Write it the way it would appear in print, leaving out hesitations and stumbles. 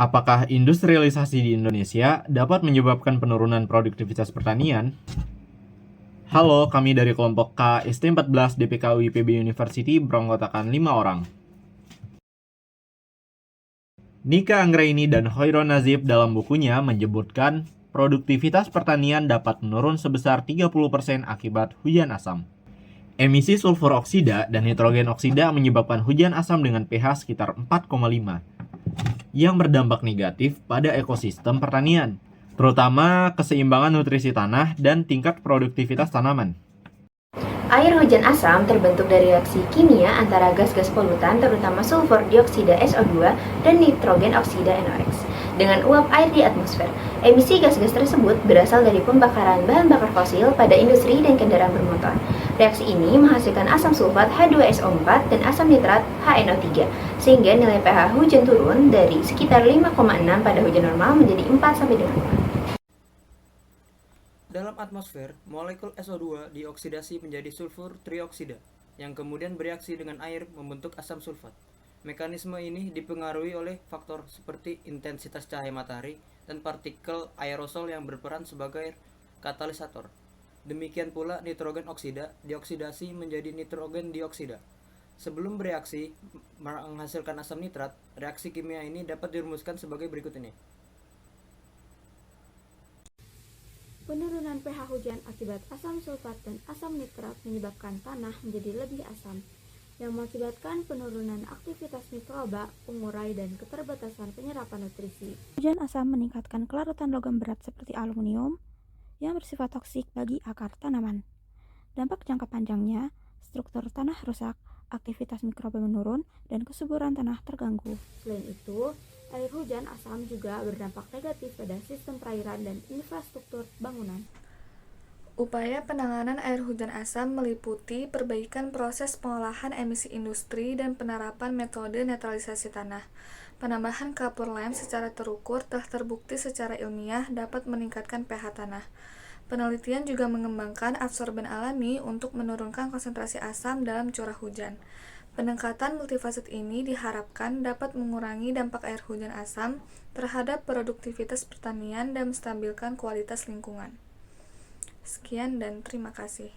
Apakah industrialisasi di Indonesia dapat menyebabkan penurunan produktivitas pertanian? Halo, kami dari kelompok K ST14 DPK UIPB University beranggotakan 5 orang. Nika Anggraini dan Hoiron Nazif dalam bukunya menyebutkan produktivitas pertanian dapat menurun sebesar 30% akibat hujan asam. Emisi sulfur oksida dan nitrogen oksida menyebabkan hujan asam dengan pH sekitar 4,5 yang berdampak negatif pada ekosistem pertanian, terutama keseimbangan nutrisi tanah dan tingkat produktivitas tanaman. Air hujan asam terbentuk dari reaksi kimia antara gas-gas polutan terutama sulfur dioksida SO2 dan nitrogen oksida NOx. Dengan uap air di atmosfer, emisi gas-gas tersebut berasal dari pembakaran bahan bakar fosil pada industri dan kendaraan bermotor. Reaksi ini menghasilkan asam sulfat H2SO4 dan asam nitrat HNO3, sehingga nilai pH hujan turun dari sekitar 5,6 pada hujan normal menjadi 4 sampai dengan 5. Dalam atmosfer, molekul SO2 dioksidasi menjadi sulfur trioksida, yang kemudian bereaksi dengan air membentuk asam sulfat. Mekanisme ini dipengaruhi oleh faktor seperti intensitas cahaya matahari dan partikel aerosol yang berperan sebagai katalisator. Demikian pula nitrogen oksida dioksidasi menjadi nitrogen dioksida. Sebelum bereaksi menghasilkan asam nitrat, reaksi kimia ini dapat dirumuskan sebagai berikut ini. Penurunan pH hujan akibat asam sulfat dan asam nitrat menyebabkan tanah menjadi lebih asam, yang mengakibatkan penurunan aktivitas mikroba, pengurai, dan keterbatasan penyerapan nutrisi. Hujan asam meningkatkan kelarutan logam berat seperti aluminium yang bersifat toksik bagi akar tanaman. Dampak jangka panjangnya, struktur tanah rusak, aktivitas mikroba menurun, dan kesuburan tanah terganggu. Selain itu, air hujan asam juga berdampak negatif pada sistem perairan dan infrastruktur bangunan. Upaya penanganan air hujan asam meliputi perbaikan proses pengolahan emisi industri dan penerapan metode netralisasi tanah. Penambahan kapur lem secara terukur telah terbukti secara ilmiah dapat meningkatkan pH tanah. Penelitian juga mengembangkan absorben alami untuk menurunkan konsentrasi asam dalam curah hujan. Pendekatan multifaset ini diharapkan dapat mengurangi dampak air hujan asam terhadap produktivitas pertanian dan menstabilkan kualitas lingkungan. Sekian dan terima kasih.